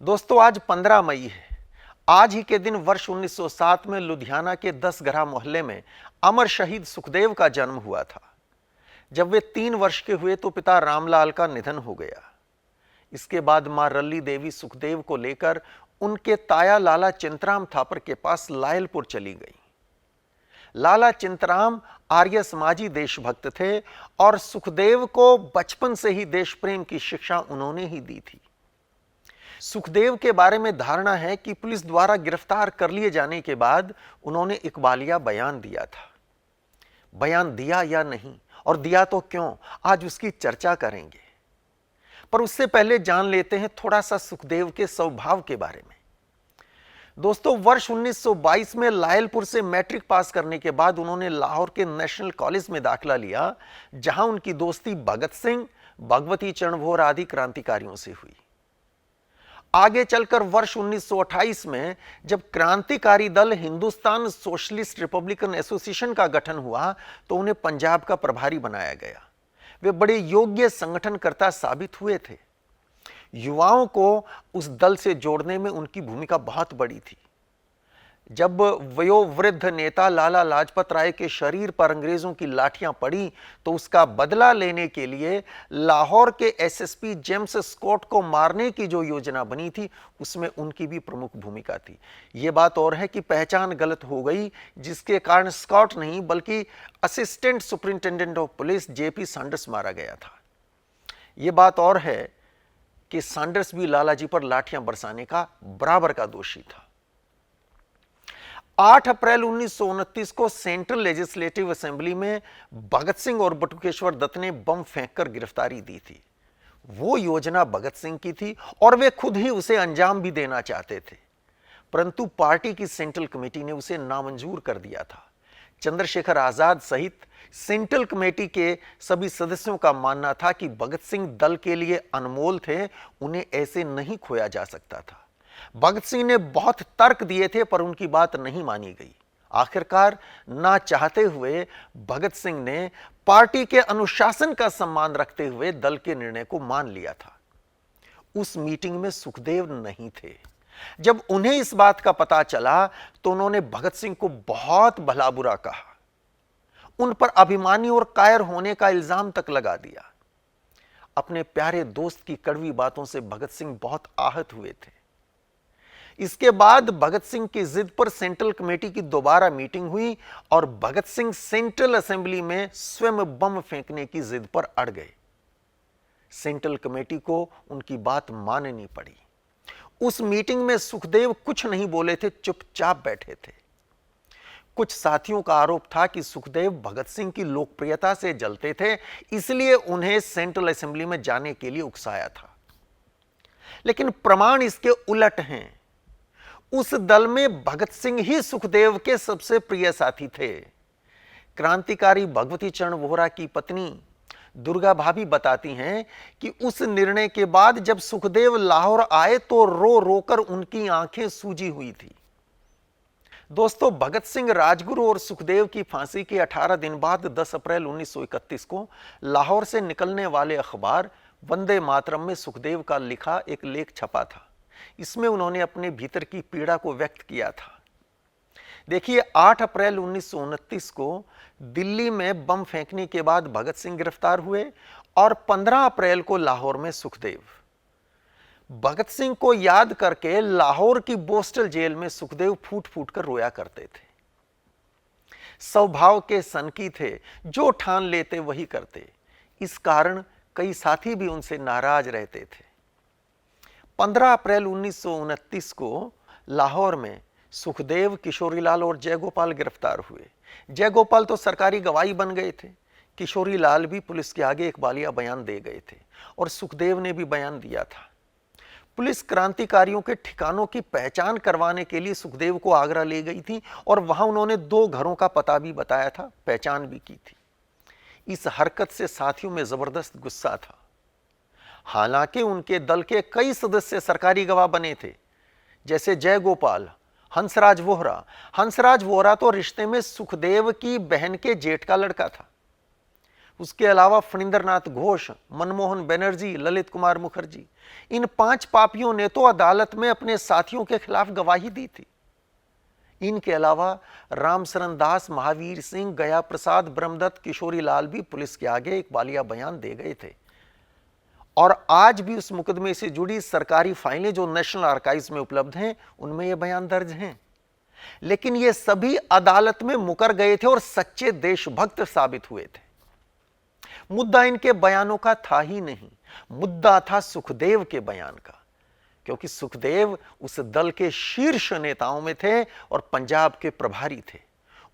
दोस्तों आज 15 मई है। आज ही के दिन वर्ष 1907 में लुधियाना के 10 घरा मोहल्ले में अमर शहीद सुखदेव का जन्म हुआ था। जब वे 3 वर्ष के हुए तो पिता रामलाल का निधन हो गया। इसके बाद मां रल्ली देवी सुखदेव को लेकर उनके ताया लाला चिंतराम थापर के पास लायलपुर चली गई। लाला चिंतराम आर्य समाजी देशभक्त थे और सुखदेव को बचपन से ही देश प्रेम की शिक्षा उन्होंने ही दी थी। सुखदेव के बारे में धारणा है कि पुलिस द्वारा गिरफ्तार कर लिए जाने के बाद उन्होंने इकबालिया बयान दिया था। बयान दिया या नहीं और दिया तो क्यों, आज उसकी चर्चा करेंगे। पर उससे पहले जान लेते हैं थोड़ा सा सुखदेव के स्वभाव के बारे में। दोस्तों वर्ष 1922 में लायलपुर से मैट्रिक पास करने के बाद उन्होंने लाहौर के नेशनल कॉलेज में दाखिला लिया, जहां उनकी दोस्ती भगत सिंह, भगवती चरण वोहर आदि क्रांतिकारियों से हुई। आगे चलकर वर्ष 1928 में जब क्रांतिकारी दल हिंदुस्तान सोशलिस्ट रिपब्लिकन एसोसिएशन का गठन हुआ तो उन्हें पंजाब का प्रभारी बनाया गया। वे बड़े योग्य संगठनकर्ता साबित हुए थे। युवाओं को उस दल से जोड़ने में उनकी भूमिका बहुत बड़ी थी। जब वयोवृद्ध नेता लाला लाजपत राय के शरीर पर अंग्रेजों की लाठियां पड़ी तो उसका बदला लेने के लिए लाहौर के एसएसपी जेम्स स्कॉट को मारने की जो योजना बनी थी उसमें उनकी भी प्रमुख भूमिका थी। यह बात और है कि पहचान गलत हो गई, जिसके कारण स्कॉट नहीं बल्कि assistant superintendent of police JP Sanders मारा गया था। यह बात और है कि सैंडर्स भी लालाजी पर लाठियां बरसाने का बराबर का दोषी था। 8 अप्रैल 1929 को सेंट्रल लेजिस्लेटिव असेंबली में भगत सिंह और बटुकेश्वर दत्त ने बम फेंककर गिरफ्तारी दी थी। वो योजना भगत सिंह की थी और वे खुद ही उसे अंजाम भी देना चाहते थे, परंतु पार्टी की सेंट्रल कमेटी ने उसे नामंजूर कर दिया था। चंद्रशेखर आजाद सहित सेंट्रल कमेटी के सभी सदस्यों का मानना था कि भगत सिंह दल के लिए अनमोल थे, उन्हें ऐसे नहीं खोया जा सकता था। भगत सिंह ने बहुत तर्क दिए थे पर उनकी बात नहीं मानी गई। आखिरकार ना चाहते हुए भगत सिंह ने पार्टी के अनुशासन का सम्मान रखते हुए दल के निर्णय को मान लिया था। उस मीटिंग में सुखदेव नहीं थे। जब उन्हें इस बात का पता चला तो उन्होंने भगत सिंह को बहुत भला बुरा कहा, उन पर अभिमानी और कायर होने का इल्जाम तक लगा दिया। अपने प्यारे दोस्त की कड़वी बातों से भगत सिंह बहुत आहत हुए थे। इसके बाद भगत सिंह की जिद पर सेंट्रल कमेटी की दोबारा मीटिंग हुई और भगत सिंह सेंट्रल असेंबली में स्वयं बम फेंकने की जिद पर अड़ गए। सेंट्रल कमेटी को उनकी बात माननी पड़ी। उस मीटिंग में सुखदेव कुछ नहीं बोले थे, चुपचाप बैठे थे। कुछ साथियों का आरोप था कि सुखदेव भगत सिंह की लोकप्रियता से जलते थे, इसलिए उन्हें सेंट्रल असेंबली में जाने के लिए उकसाया था। लेकिन प्रमाण इसके उलट हैं। उस दल में भगत सिंह ही सुखदेव के सबसे प्रिय साथी थे। क्रांतिकारी भगवती चरण वोहरा की पत्नी दुर्गा भाभी बताती हैं कि उस निर्णय के बाद जब सुखदेव लाहौर आए तो रो रोकर उनकी आंखें सूजी हुई थी। दोस्तों भगत सिंह, राजगुरु और सुखदेव की फांसी के 18 दिन बाद 10 अप्रैल 1931 को लाहौर से निकलने वाले अखबार वंदे मातरम में सुखदेव का लिखा एक लेख छपा था। इसमें उन्होंने अपने भीतर की पीड़ा को व्यक्त किया था। देखिए 8 अप्रैल 1929 को दिल्ली में बम फेंकने के बाद भगत सिंह गिरफ्तार हुए और 15 अप्रैल को लाहौर में सुखदेव। भगत सिंह को याद करके लाहौर की बोस्टल जेल में सुखदेव फूट फूट कर रोया करते थे। स्वभाव के सनकी थे, जो ठान लेते वही करते। इस कारण कई साथी भी उनसे नाराज रहते थे। 15 अप्रैल 1929 को लाहौर में सुखदेव, किशोरीलाल और जयगोपाल गिरफ्तार हुए। जयगोपाल तो सरकारी गवाही बन गए थे। किशोरीलाल भी पुलिस के आगे इकबालिया बयान दे गए थे और सुखदेव ने भी बयान दिया था। पुलिस क्रांतिकारियों के ठिकानों की पहचान करवाने के लिए सुखदेव को आगरा ले गई थी और वहां उन्होंने 2 घरों का पता भी बताया था, पहचान भी की थी। इस हरकत से साथियों में जबरदस्त गुस्सा था। हालांकि उनके दल के कई सदस्य सरकारी गवाह बने थे, जैसे जयगोपाल, हंसराज वोहरा। हंसराज वोहरा तो रिश्ते में सुखदेव की बहन के जेठ का लड़का था। उसके अलावा फणींद्रनाथ घोष, मनमोहन बनर्जी, ललित कुमार मुखर्जी, इन 5 पापियों ने तो अदालत में अपने साथियों के खिलाफ गवाही दी थी। इनके अलावा रामशरण दास, महावीर सिंह, गया प्रसाद, ब्रह्मदत्त, किशोरी लाल भी पुलिस के आगे इकबालिया बयान दे गए थे। और आज भी उस मुकदमे से जुड़ी सरकारी फाइलें जो नेशनल आर्काइव्स में उपलब्ध हैं, उनमें ये बयान दर्ज हैं। लेकिन ये सभी अदालत में मुकर गए थे और सच्चे देशभक्त साबित हुए थे। मुद्दा इनके बयानों का था ही नहीं, मुद्दा था सुखदेव के बयान का, क्योंकि सुखदेव उस दल के शीर्ष नेताओं में थे और पंजाब के प्रभारी थे।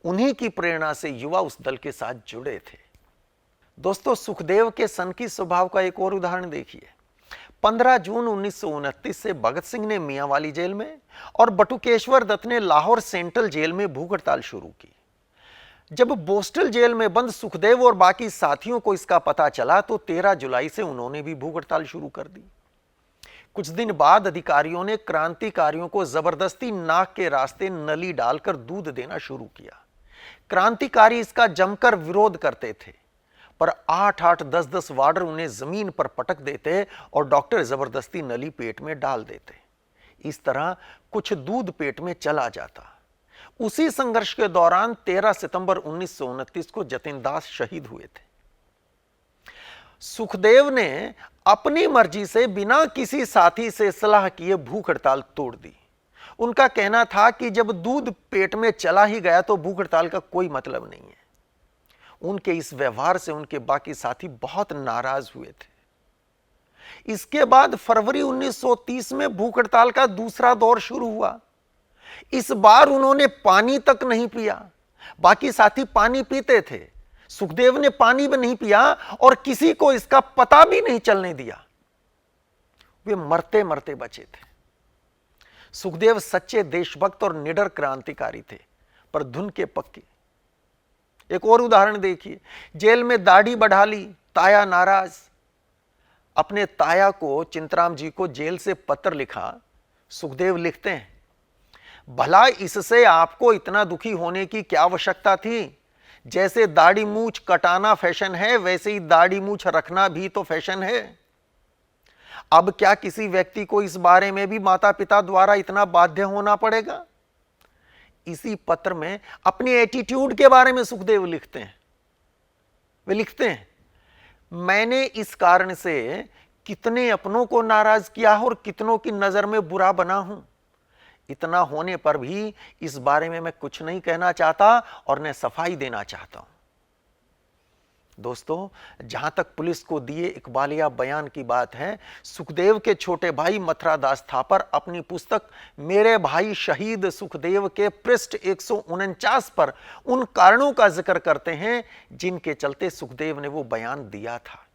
उन्हीं की प्रेरणा से युवा उस दल के साथ जुड़े थे। दोस्तों, सुखदेव के सनकी स्वभाव का एक और उदाहरण देखिए। 15 जून 1929 से भगत सिंह ने मियांवाली जेल में और बटुकेश्वर दत्त ने लाहौर सेंट्रल जेल में भूख हड़ताल शुरू की। जब बोस्टल जेल में बंद सुखदेव और बाकी साथियों को इसका पता चला तो 13 जुलाई से उन्होंने भी भूख हड़ताल शुरू कर दी। कुछ दिन बाद अधिकारियों ने क्रांतिकारियों को जबरदस्ती नाक के रास्ते नली डालकर दूध देना शुरू किया। क्रांतिकारी इसका जमकर विरोध करते थे, पर 8-8, 10-10 वार्डर उन्हें जमीन पर पटक देते और डॉक्टर जबरदस्ती नली पेट में डाल देते। इस तरह कुछ दूध पेट में चला जाता। उसी संघर्ष के दौरान 13 सितंबर 1929 को जतिन दास शहीद हुए थे। सुखदेव ने अपनी मर्जी से बिना किसी साथी से सलाह किए भूख हड़ताल तोड़ दी। उनका कहना था कि जब दूध पेट में चला ही गया तो भूख हड़ताल का कोई मतलब नहीं है। उनके इस व्यवहार से उनके बाकी साथी बहुत नाराज हुए थे। इसके बाद फरवरी 1930 में भूख हड़ताल का दूसरा दौर शुरू हुआ। इस बार उन्होंने पानी तक नहीं पिया। बाकी साथी पानी पीते थे, सुखदेव ने पानी भी नहीं पिया और किसी को इसका पता भी नहीं चलने दिया। वे मरते मरते बचे थे। सुखदेव सच्चे देशभक्त और निडर क्रांतिकारी थे, पर धुन के पक्के। एक और उदाहरण देखिए। जेल में दाढ़ी बढ़ा ली, ताया नाराज। अपने ताया को, चिंतराम जी को जेल से पत्र लिखा। सुखदेव लिखते हैं, भला इससे आपको इतना दुखी होने की क्या आवश्यकता थी? जैसे दाढ़ी मूछ कटाना फैशन है, वैसे ही दाढ़ी मूछ रखना भी तो फैशन है। अब क्या किसी व्यक्ति को इस बारे में भी माता पिता द्वारा इतना बाध्य होना पड़ेगा? इसी पत्र में अपनी एटीट्यूड के बारे में सुखदेव लिखते हैं। वे लिखते हैं, मैंने इस कारण से कितने अपनों को नाराज किया और कितनों की नजर में बुरा बना हूं। इतना होने पर भी इस बारे में मैं कुछ नहीं कहना चाहता और न सफाई देना चाहता हूं। दोस्तों, जहां तक पुलिस को दिए इकबालिया बयान की बात है, सुखदेव के छोटे भाई मथुरादास थापर अपनी पुस्तक मेरे भाई शहीद सुखदेव के पृष्ठ 149 पर उन कारणों का जिक्र करते हैं जिनके चलते सुखदेव ने वो बयान दिया था।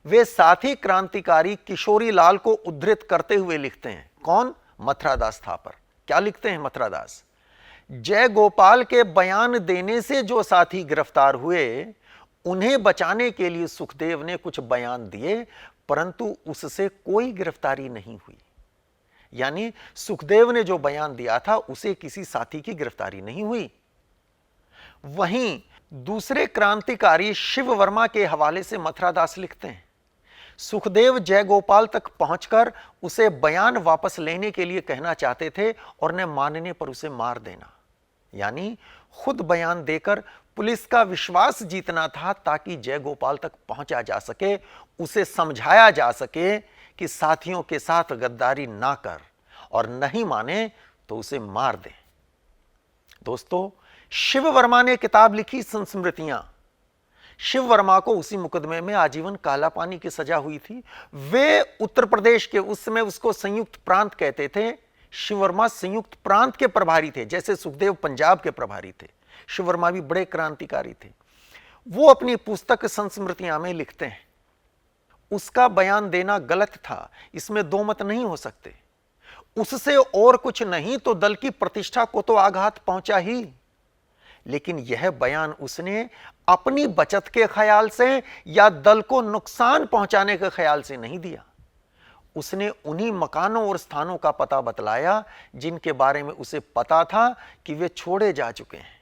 वे साथी क्रांतिकारी किशोरी लाल को उद्धृत करते हुए लिखते हैं। कौन? मथुरादास थापर। क्या लिखते हैं मथुरादास? जय गोपाल के बयान देने से जो साथी गिरफ्तार हुए, उन्हें बचाने के लिए सुखदेव ने कुछ बयान दिए, परंतु उससे कोई गिरफ्तारी नहीं हुई। यानी सुखदेव ने जो बयान दिया था उसे किसी साथी की गिरफ्तारी नहीं हुई। वहीं दूसरे क्रांतिकारी शिव वर्मा के हवाले से मथुरादास लिखते हैं, सुखदेव जयगोपाल तक पहुंचकर उसे बयान वापस लेने के लिए कहना चाहते थे और न मानने पर उसे मार देना। यानी खुद बयान देकर पुलिस का विश्वास जीतना था ताकि जयगोपाल तक पहुंचा जा सके, उसे समझाया जा सके कि साथियों के साथ गद्दारी ना कर, और नहीं माने तो उसे मार दे। दोस्तों, शिव वर्मा ने किताब लिखी संस्मृतियां। शिव वर्मा को उसी मुकदमे में आजीवन काला पानी की सजा हुई थी। वे उत्तर प्रदेश के, उस समय उसको संयुक्त प्रांत कहते थे, शिव वर्मा संयुक्त प्रांत के प्रभारी थे, जैसे सुखदेव पंजाब के प्रभारी थे। शिव वर्मा भी बड़े क्रांतिकारी थे। वो अपनी पुस्तक संस्मृतियां में लिखते हैं, उसका बयान देना गलत था, इसमें दो मत नहीं हो सकते। उससे और कुछ नहीं तो दल की प्रतिष्ठा को तो आघात पहुंचा ही, लेकिन यह बयान उसने अपनी बचत के ख्याल से या दल को नुकसान पहुंचाने के ख्याल से नहीं दिया। उसने उन्हीं मकानों और स्थानों का पता बतलाया जिनके बारे में उसे पता था कि वे छोड़े जा चुके हैं।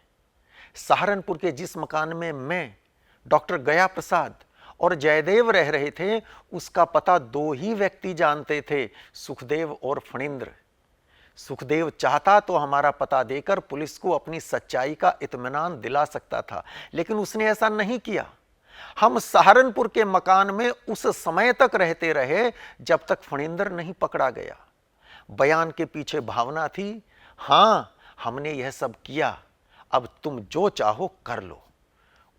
सहारनपुर के जिस मकान में मैं, डॉक्टर गया प्रसाद और जयदेव रह रहे थे, उसका पता दो ही व्यक्ति जानते थे, सुखदेव और फणींद्र। सुखदेव चाहता तो हमारा पता देकर पुलिस को अपनी सच्चाई का इत्मीनान दिला सकता था, लेकिन उसने ऐसा नहीं किया। हम सहारनपुर के मकान में उस समय तक रहते रहे जब तक फणींद्र नहीं पकड़ा गया। बयान के पीछे भावना थी, हां हमने यह सब किया, अब तुम जो चाहो कर लो।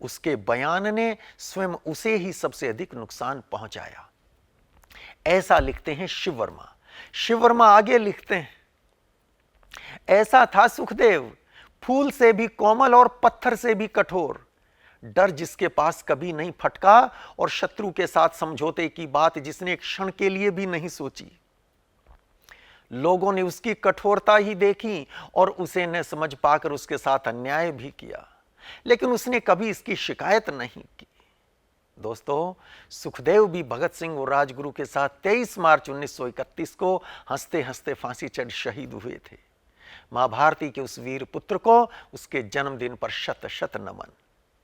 उसके बयान ने स्वयं उसे ही सबसे अधिक नुकसान पहुंचाया। ऐसा लिखते हैं शिव वर्मा। शिव वर्मा आगे लिखते हैं, ऐसा था सुखदेव, फूल से भी कोमल और पत्थर से भी कठोर। डर जिसके पास कभी नहीं फटका और शत्रु के साथ समझौते की बात जिसने एक क्षण के लिए भी नहीं सोची। लोगों ने उसकी कठोरता ही देखी और उसे न समझ पाकर उसके साथ अन्याय भी किया, लेकिन उसने कभी इसकी शिकायत नहीं की। दोस्तों, सुखदेव भी भगत सिंह और राजगुरु के साथ 23 मार्च 1931 को हंसते हंसते फांसी चढ़ शहीद हुए थे। मां भारती के उस वीर पुत्र को उसके जन्मदिन पर शत शत नमन।